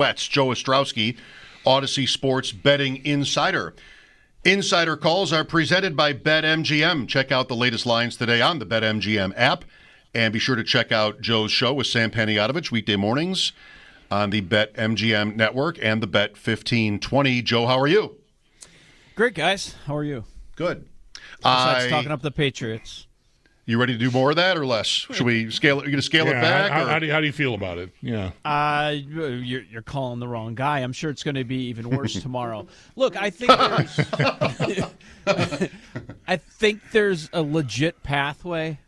Wets, Joe Ostrowski, Odyssey Sports Betting Insider. Insider calls are presented by BetMGM. Check out the latest lines today on the BetMGM app. And be sure to check out Joe's show with Sam Panayotovich weekday mornings on the BetMGM network and the Bet 1520. Joe, how are you? Great, guys. How are you? Good. Besides talking up the Patriots. You ready to do more of that or less? Should we scale it? Are you going to scale it back? How do you feel about it? Yeah. You're calling the wrong guy. I'm sure it's going to be even worse tomorrow. Look, I think there's a legit pathway,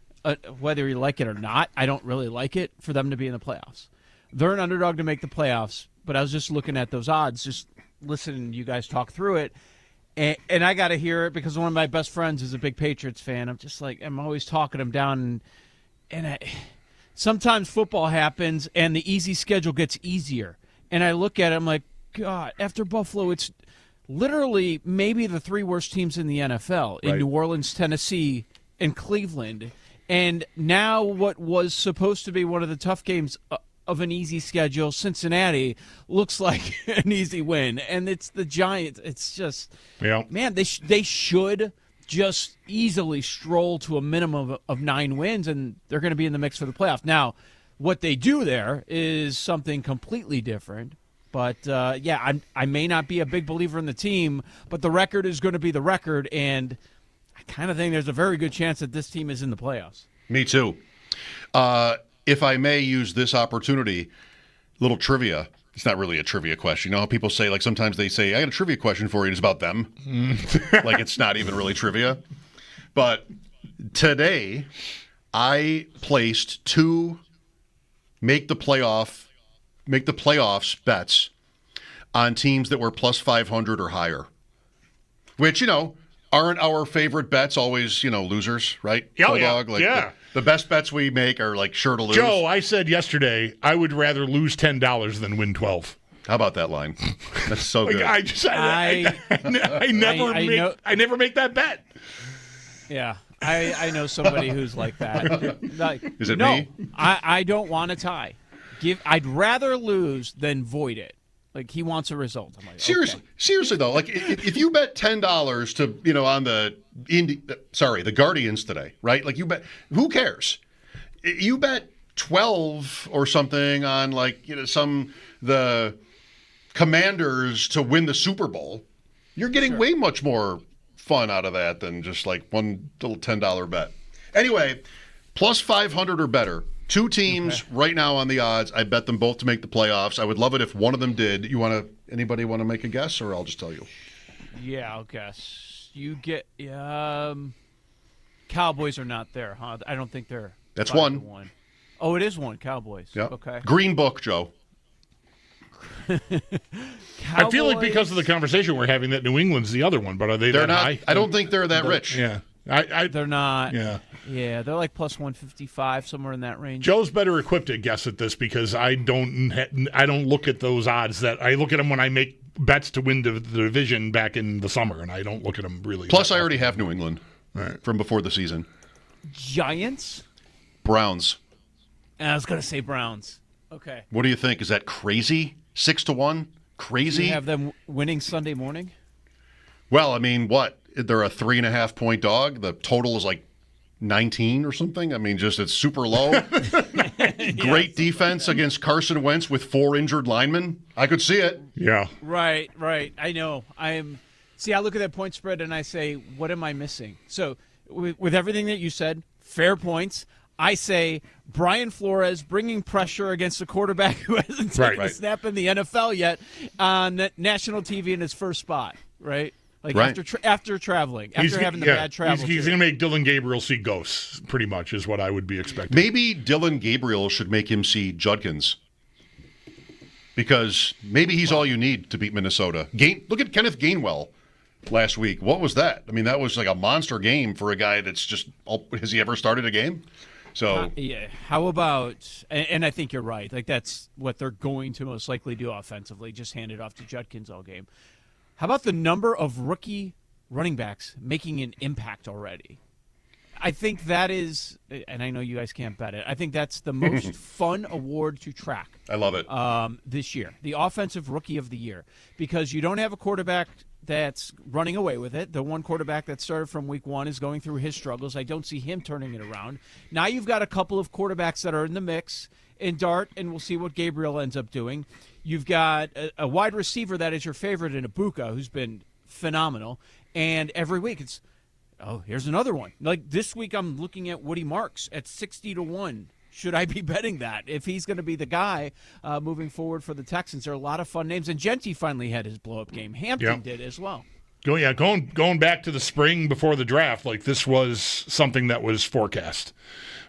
whether you like it or not. I don't really like it for them to be in the playoffs. They're an underdog to make the playoffs, but I was just looking at those odds, just listening to you guys talk through it. And I got to hear it because one of my best friends is a big Patriots fan. I'm just like, I'm always talking him down. And sometimes football happens and the easy schedule gets easier. And I look at it, I'm like, God, after Buffalo, it's literally maybe the three worst teams in the NFL in New Orleans, Tennessee, and Cleveland. And now what was supposed to be one of the tough games of an easy schedule, Cincinnati, looks like an easy win. And it's the Giants. It's just, man, they should just easily stroll to a minimum of 9 wins, and they're going to be in the mix for the playoffs. Now, what they do there is something completely different. But, I may not be a big believer in the team, but the record is going to be the record, and I kind of think there's a very good chance that this team is in the playoffs. Me too. If I may use this opportunity, little trivia. It's not really a trivia question. You know how people say, like sometimes they say, I got a trivia question for you, and it's about them. Like it's not even really trivia. But today, I placed 2 make the playoffs bets on teams that were plus 500 or higher. Which, aren't our favorite bets always, losers, right? Yeah, Bulldog? yeah. The best bets we make are like sure to lose. Joe, I said yesterday I would rather lose $10 than win 12. How about that line? That's so good. I never make that bet. Yeah, I know somebody who's like that. Is it me? I don't want to tie. I'd rather lose than void it. Like he wants a result. I'm like, seriously though, like if you bet $10 to on the Guardians today, right? Like you bet, who cares? You bet 12 or something on the Commanders to win the Super Bowl. You're getting way much more fun out of that than just like one little $10 bet. Anyway, plus 500 or better. 2 teams right now on the odds. I bet them both to make the playoffs. I would love it if one of them did. Anybody want to make a guess, or I'll just tell you? Yeah, I'll guess. You get Cowboys are not there, huh? I don't think they're. That's 1. Oh, it is 1. Cowboys. Yeah. Okay. Green Book, Joe. I feel like because of the conversation we're having that New England's the other one, but are they're not high? I don't think they're that rich. Yeah. They're not. Yeah. Yeah, they're like plus 155, somewhere in that range. Joe's better equipped to guess at this because I don't look at those odds. That I look at them when I make bets to win the division back in the summer, and I don't look at them really. Plus, I already have New England from before the season. Giants? Browns. I was going to say Browns. Okay. What do you think? Is that crazy? 6-1? Crazy? Do you have them winning Sunday morning? Well, I mean, what? They're a 3.5-point dog. The total is like 19 or something. I mean, it's super low. Great defense against Carson Wentz with 4 injured linemen. I could see it. Yeah. Right. I know. I look at that point spread and I say, what am I missing? So with everything that you said, fair points. I say Brian Flores bringing pressure against a quarterback who hasn't taken a snap in the NFL yet on national TV in his first spot, right? After traveling, having the bad travel. He's going to make Dylan Gabriel see ghosts, pretty much, is what I would be expecting. Maybe Dylan Gabriel should make him see Judkins. Because maybe he's all you need to beat Minnesota. Look at Kenneth Gainwell last week. What was that? I mean, that was like a monster game for a guy that's just – has he ever started a game? So how about – and I think you're right. Like that's what they're going to most likely do offensively, just hand it off to Judkins all game. How about the number of rookie running backs making an impact already? I think that is, and I know you guys can't bet it, I think that's the most fun award to track I love it. this year, the Offensive Rookie of the Year, because you don't have a quarterback that's running away with it. The one quarterback that started from week one is going through his struggles. I don't see him turning it around. Now you've got a couple of quarterbacks that are in the mix in Dart, and we'll see what Gabriel ends up doing. You've got a wide receiver that is your favorite in Ibuka, who's been phenomenal. And every week it's, oh, here's another one. Like this week I'm looking at Woody Marks at 60-1. Should I be betting that if he's going to be the guy moving forward for the Texans? There are a lot of fun names, and Genty finally had his blow-up game. Hampton did as well. Going back to the spring before the draft, like this was something that was forecast.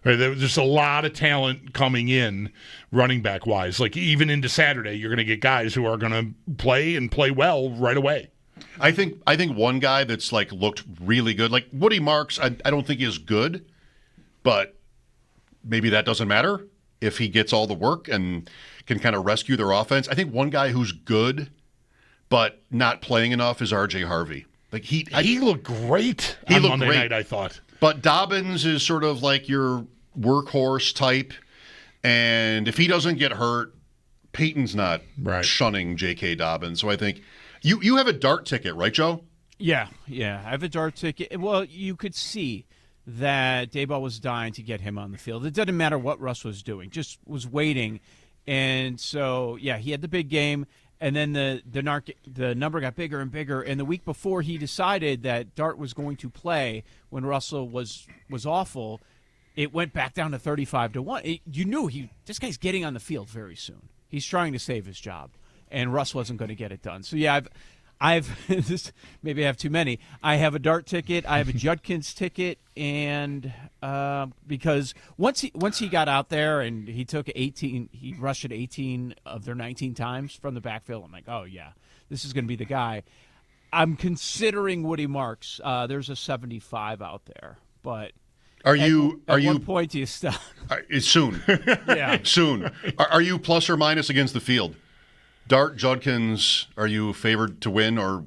Right, there was just a lot of talent coming in, running back wise. Like even into Saturday, you're going to get guys who are going to play and play well right away. I think one guy that's like looked really good, like Woody Marks. I don't think is good, but maybe that doesn't matter if he gets all the work and can kind of rescue their offense. I think one guy who's good but not playing enough is R.J. Harvey. Like he looked great. He on looked Monday great. night, I thought. But Dobbins is sort of like your workhorse type, and if he doesn't get hurt, Peyton's not shunning J.K. Dobbins. So I think you have a Dart ticket, right, Joe? Yeah. I have a Dart ticket. Well, you could see that Dayball was dying to get him on the field. It didn't matter what Russ was doing, just was waiting. And so, yeah, he had the big game, and then the number got bigger and bigger. And the week before he decided that Dart was going to play when Russell was awful, it went back down to 35-1. You knew this guy's getting on the field very soon. He's trying to save his job, and Russ wasn't going to get it done. So, yeah, I've this, maybe I have too many. I have a Dart ticket. I have a Judkins ticket, and because once he got out there and he took 18, he rushed it 18 of their 19 times from the backfield. I'm like, oh yeah, this is going to be the guy. I'm considering Woody Marks. There's a 75 out there, but at what point do you stop? Soon. Yeah, soon. Are you plus or minus against the field? Dart, Judkins, are you favored to win, or?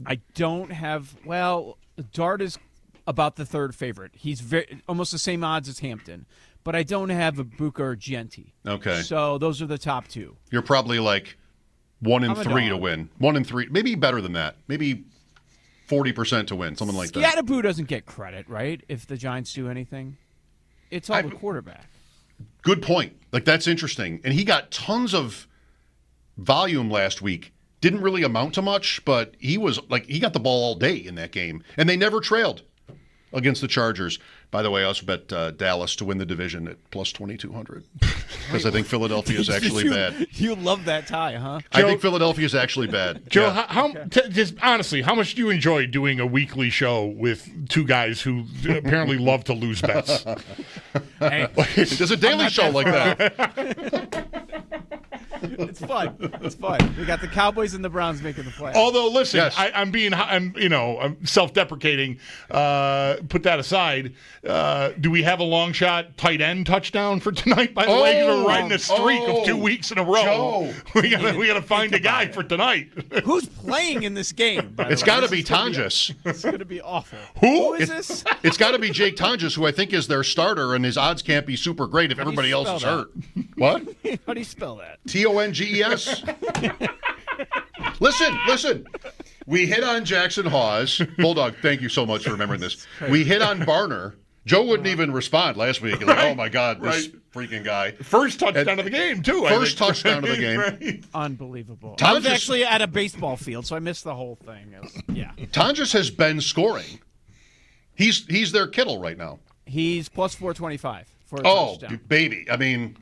I don't have. Well, Dart is about the third favorite. He's almost the same odds as Hampton, but I don't have a Buka or Genty. Okay. So those are the top two. You're probably like 1 in 3 to win. 1 in 3, maybe better than that. Maybe 40% to win, something like that. Scatterboo doesn't get credit, right? If the Giants do anything, it's all the quarterback. Good point. Like that's interesting, and he got tons of volume last week. Didn't really amount to much, but he got the ball all day in that game, and they never trailed against the Chargers. By the way, I also bet Dallas to win the division at plus 2,200 because I think Philadelphia is actually bad. You love that tie, huh? I think Philadelphia is actually bad. Joe, just honestly, how much do you enjoy doing a weekly show with two guys who apparently love to lose bets? Hey, there's a daily show like that. It's fun. It's fun. We got the Cowboys and the Browns making the playoffs. Although, listen, yes. I'm self-deprecating. Put that aside. Do we have a long shot tight end touchdown for tonight? By the way, we're riding a streak of 2 weeks in a row. Joe. We gotta find a guy for tonight. Who's playing in this game? It's got to be Tonjes. It's going to be awful. Who is this? It's got to be Jake Tonjes, who I think is their starter, and his odds can't be super great if everybody else is hurt. What? How do you spell that? Tonges. Listen. We hit on Jackson Hawes. Bulldog, thank you so much for remembering this. We hit on Barner. Joe wouldn't even respond last week. He's like, oh, my God, this freaking guy. First touchdown of the game, too. First touchdown of the game. Right. Unbelievable. Tonjes, I was actually at a baseball field, so I missed the whole thing. Tonjes has been scoring. He's their Kittle right now. He's plus 425 for a touchdown. Oh, baby. I mean,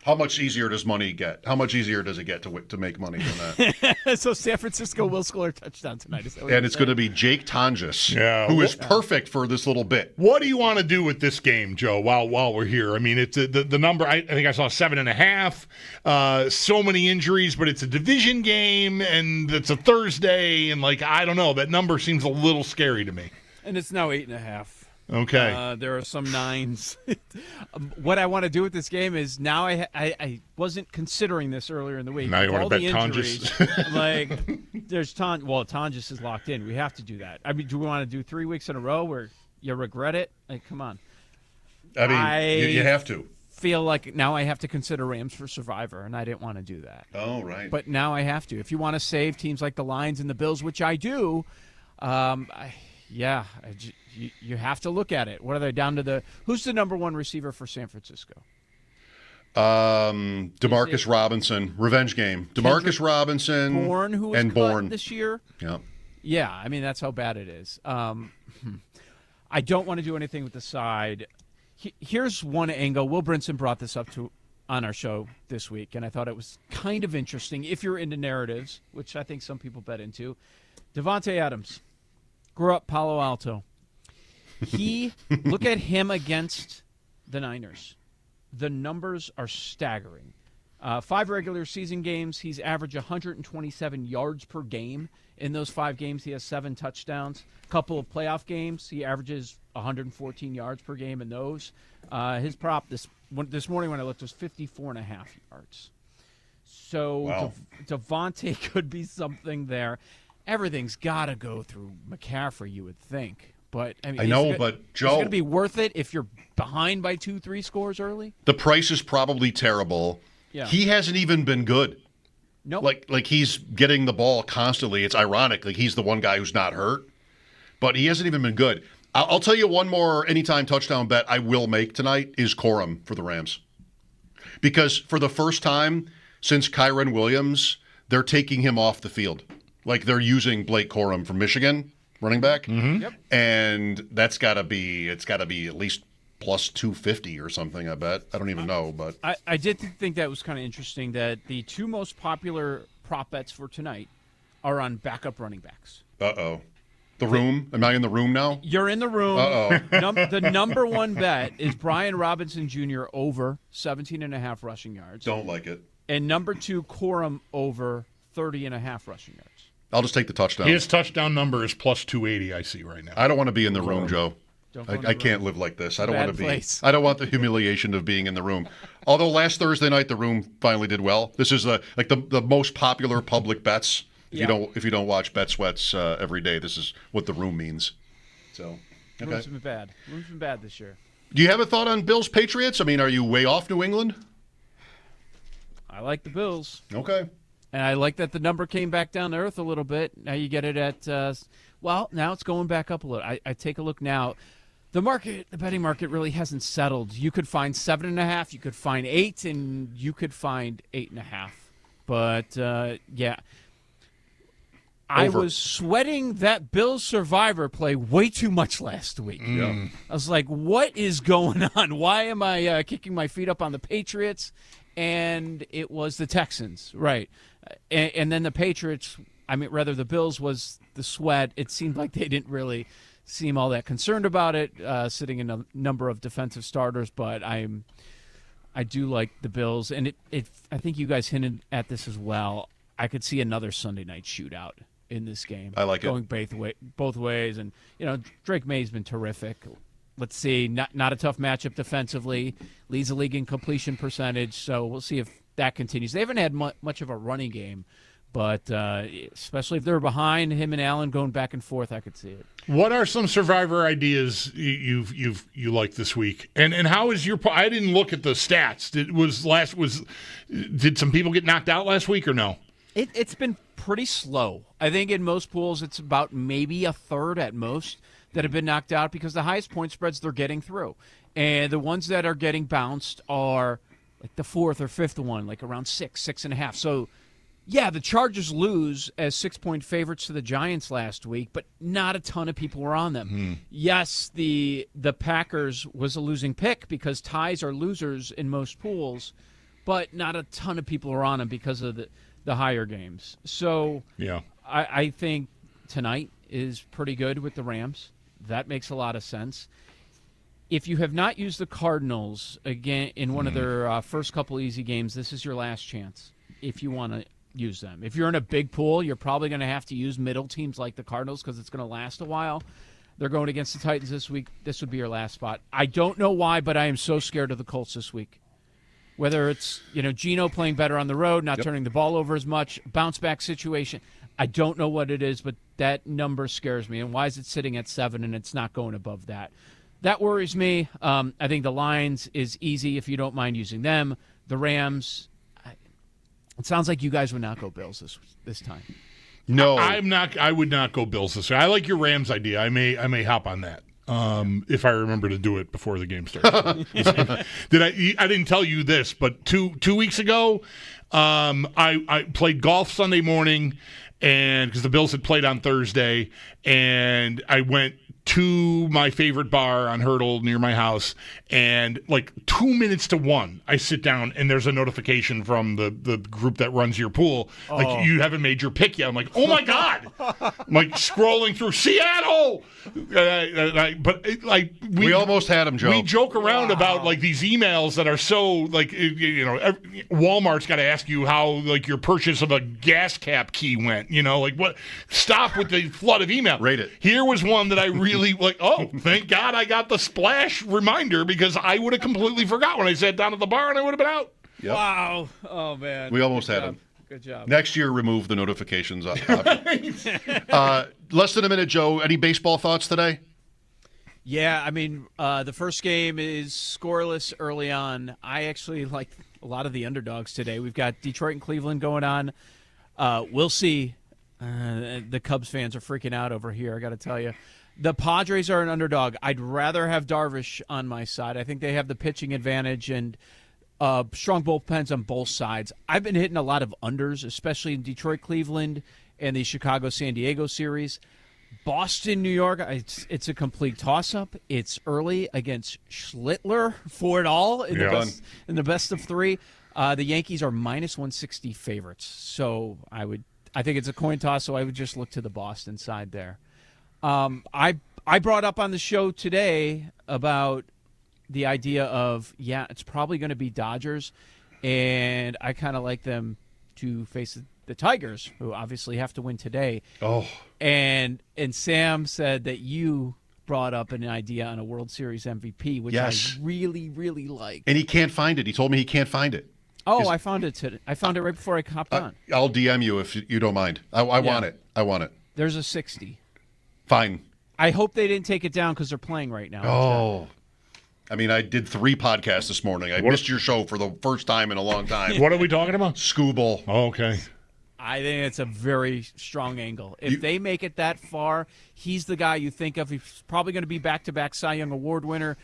how much easier does money get? How much easier does it get to make money than that? So San Francisco will score a touchdown tonight. And it's going to be Jake Tonjes, who is perfect for this little bit. What do you want to do with this game, Joe, while we're here? I mean, it's the number, I think I saw 7.5. So many injuries, but it's a division game, and it's a Thursday, and, I don't know. That number seems a little scary to me. And it's now 8.5. Okay. There are some 9s. What I want to do with this game is now I wasn't considering this earlier in the week. Now you want to bet Tonjes. There's Tonjes is locked in. We have to do that. I mean, do we want to do 3 weeks in a row where you regret it. Like, come on. I mean, you have to. Feel like now I have to consider Rams for Survivor, and I didn't want to do that. Oh, right. But now I have to. If you want to save teams like the Lions and the Bills, which I do, you have to look at it. What are they down to who's the number one receiver for San Francisco? Demarcus Robinson, revenge game. Demarcus Robinson, Bourne, who was and cut Bourne this year. Yeah. Yeah, I mean, that's how bad it is. I don't want to do anything with the side. Here's one angle. Will Brinson brought this up on our show this week, and I thought it was kind of interesting. If you're into narratives, which I think some people bet into, Devontae Adams grew up Palo Alto. Look at him against the Niners. The numbers are staggering. 5 regular season games, he's averaged 127 yards per game. In those 5 games, he has 7 touchdowns. Couple of playoff games, he averages 114 yards per game in those. His prop this morning when I looked was 54.5 yards. So wow. Devontae could be something there. Everything's got to go through McCaffrey, you would think. But I mean, but Joe, is it going to be worth it if you're behind by 2-3 scores early? The price is probably terrible. Yeah. He hasn't even been good. No, Like he's getting the ball constantly. It's ironic. Like he's the one guy who's not hurt, but he hasn't even been good. I'll tell you one more anytime touchdown bet I will make tonight is Corum for the Rams. Because for the first time since Kyren Williams, they're taking him off the field. Like they're using Blake Corum from Michigan, running back. Mm-hmm. Yep. And it's got to be at least plus 250 or something, I bet. I don't even know, but I did think that was kind of interesting that the 2 most popular prop bets for tonight are on backup running backs. uh-oh. The room? Am I in the room now? You're in the room. Uh-oh. The number one bet is Brian Robinson Jr. over 17.5 rushing yards. Don't like it. And number 2, Corum over 30.5 rushing yards. I'll just take the touchdown. His touchdown number is plus 280. I see right now. I don't want to be in the room, Joe. Don't go in the I room. can't live like this. I don't Bad want to be. place. I don't want the humiliation of being in the room. Although last Thursday night the room finally did well. This is the most popular public bets. If you don't watch Bet Sweats every day, this is what the room means. So, okay. Room's been bad. Room's been bad this year. Do you have a thought on Bills Patriots? I mean, are you way off New England? I like the Bills. Okay. And I like that the number came back down to earth a little bit. Now you get it at, now it's going back up a little. I take a look now. The betting market really hasn't settled. You could find 7.5, you could find 8, and you could find 8.5. But, yeah. I was sweating that Bills Survivor play way too much last week. Yeah. I was like, what is going on? Why am I kicking my feet up on the Patriots? And it was the Texans, right. And then the Patriots, the Bills was the sweat. It seemed like they didn't really seem all that concerned about it, sitting in a number of defensive starters. But I do like the Bills. And I think you guys hinted at this as well. I could see another Sunday night shootout in this game. I like going both ways. And, Drake May's been terrific. Let's see, not a tough matchup defensively. Leads the league in completion percentage, so we'll see if that continues. They haven't had much of a running game, but especially if they're behind, him and Allen going back and forth, I could see it. What are some Survivor ideas you like this week? And how is your? I didn't look at the stats. Did some people get knocked out last week or no? It's been pretty slow. I think in most pools it's about maybe a third at most that have been knocked out because the highest point spreads they're getting through. And the ones that are getting bounced are like the 4th or 5th one, like around 6.5. So, yeah, the Chargers lose as 6-point favorites to the Giants last week, but not a ton of people were on them. Yes, the Packers was a losing pick because ties are losers in most pools, but not a ton of people are on them because of the higher games. So yeah, I think tonight is pretty good with the Rams. That makes a lot of sense. If you have not used the Cardinals again in one of their first couple easy games, this is your last chance if you want to use them. If you're in a big pool, you're probably going to have to use middle teams like the Cardinals because it's going to last a while. They're going against the Titans this week. This would be your last spot. I don't know why, but I am so scared of the Colts this week. Whether it's Geno playing better on the road, not turning the ball over as much, bounce back situation. I don't know what it is, but That number scares me. And why is it sitting at 7 and it's not going above that? That worries me. I think the Lions is easy if you don't mind using them. The Rams, it sounds like you guys would not go Bills this time. No. I'm not. I would not go Bills this way. I like your Rams idea. I may hop on that. If I remember to do it before the game starts. I didn't tell you this, but two weeks ago, I played golf Sunday morning, and because the Bills had played on Thursday, and I went to my favorite bar on Hurdle near my house, and like 2 minutes to 1, I sit down and there's a notification from the group that runs your pool, like, you haven't made your pick yet. I'm like, oh my God. I'm like scrolling through Seattle. We almost had him, Joe. We joke around about like these emails that are so like, Walmart's got to ask you how like your purchase of a gas cap key went, like what, stop with the flood of email. Rate it. Here was one that I really like, oh, thank God I got the splash reminder, because I would have completely forgot when I sat down at the bar and I would have been out. Yep. Wow. Oh, man. We almost had him. Good job. Next year, remove the notifications. Less than a minute, Joe. Any baseball thoughts today? Yeah, I mean, the first game is scoreless early on. I actually like a lot of the underdogs today. We've got Detroit and Cleveland going on. We'll see. The Cubs fans are freaking out over here, I got to tell you. The Padres are an underdog. I'd rather have Darvish on my side. I think they have the pitching advantage and strong bullpens on both sides. I've been hitting a lot of unders, especially in Detroit, Cleveland, and the Chicago-San Diego series. Boston, New York, it's a complete toss-up. It's early against Schlittler for it all in the best of 3. The Yankees are minus 160 favorites, so I think it's a coin toss, so I would just look to the Boston side there. I brought up on the show today about the idea of, it's probably going to be Dodgers, and I kind of like them to face the Tigers, who obviously have to win today. Oh. And Sam said that you brought up an idea on a World Series MVP, which I really, really like. And he can't find it. He told me he can't find it. Oh, I found it today. I found it right before I hopped on. I'll DM you if you don't mind. I want it. I want it. There's a 60. Fine. I hope they didn't take it down because they're playing right now. Oh. I mean, I did 3 podcasts this morning. I missed your show for the first time in a long time. What are we talking about? Scooble. Oh, okay. I think it's a very strong angle. If they make it that far, he's the guy you think of. He's probably going to be back-to-back Cy Young Award winner.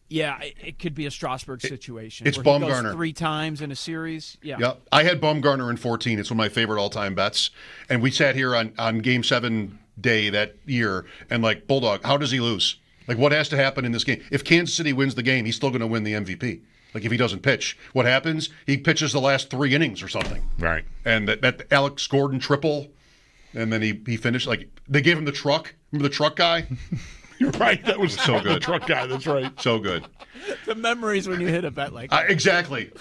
Yeah, it could be a Strasburg situation. It's where he Bumgarner. goes 3 times in a series. Yeah. Yep. I had Bumgarner in 14. It's one of my favorite all-time bets. And we sat here on Game 7 day that year and like, Bulldog, how does he lose? Like, what has to happen in this game? If Kansas City wins the game, he's still going to win the MVP. Like, if he doesn't pitch. What happens? He pitches the last 3 innings or something. Right. And that Alex Gordon triple, and then he finished. Like, they gave him the truck. Remember the truck guy? You're right. That was so good. The truck guy. That's right. So good. The memories when you hit a bet like that. Exactly.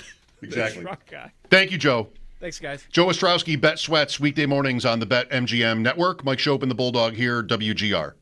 The truck guy. Thank you, Joe. Thanks, guys. Joe Ostrowski, Bet Sweats, weekday mornings on the Bet MGM Network. Mike Schopp and the Bulldog here, WGR.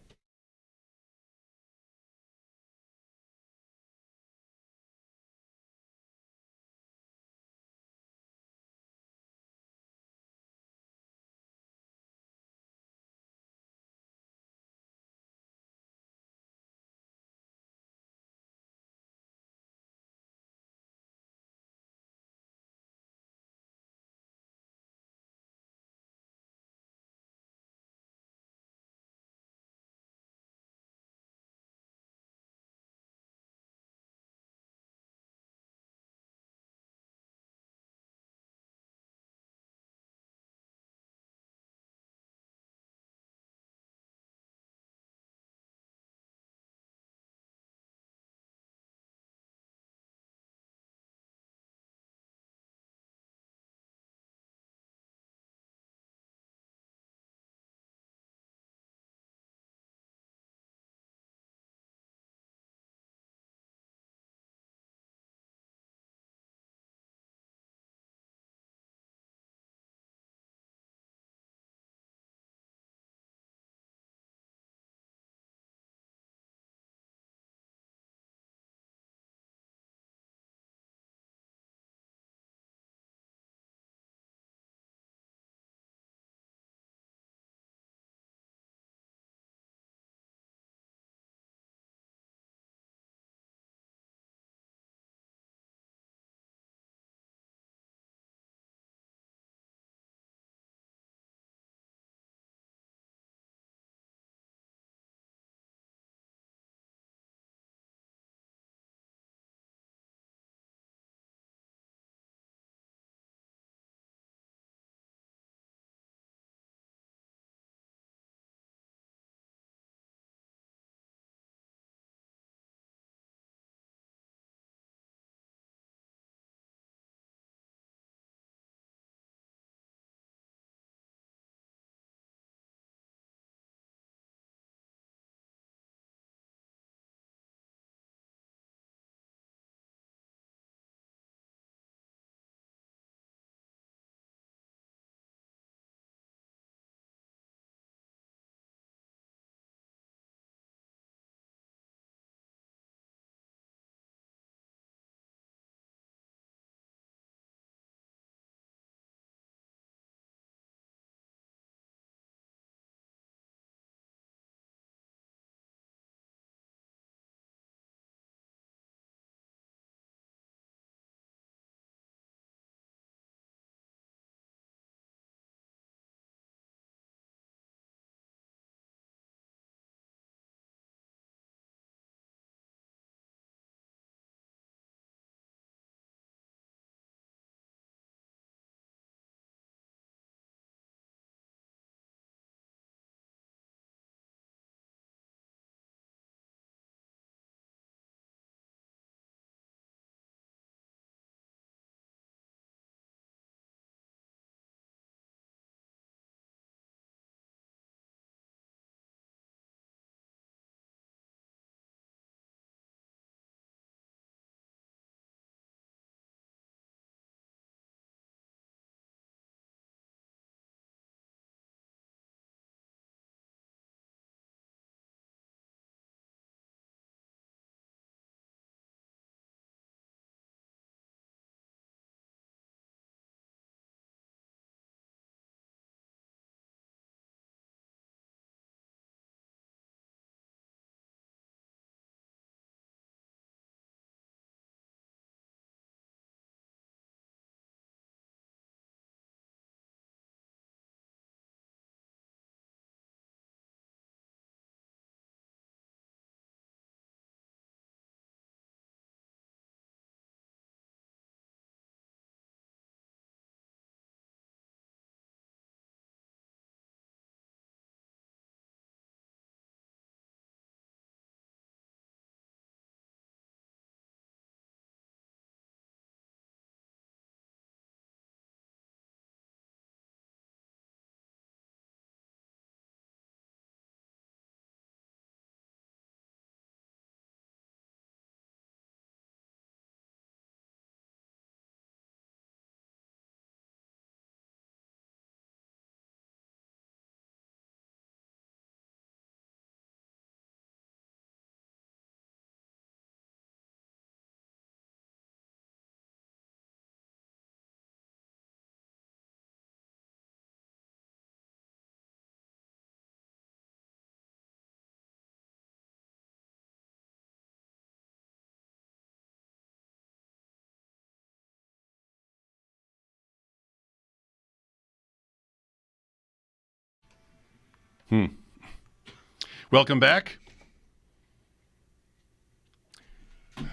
Welcome back.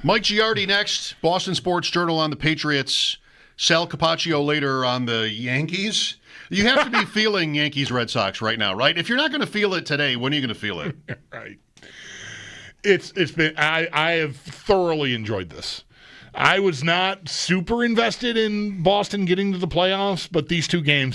Mike Giardi next. Boston Sports Journal on the Patriots. Sal Capaccio later on the Yankees. You have to be feeling Yankees Red Sox right now, right? If you're not going to feel it today, when are you going to feel it? Right. It's been I have thoroughly enjoyed this. I was not super invested in Boston getting to the playoffs, but these two games have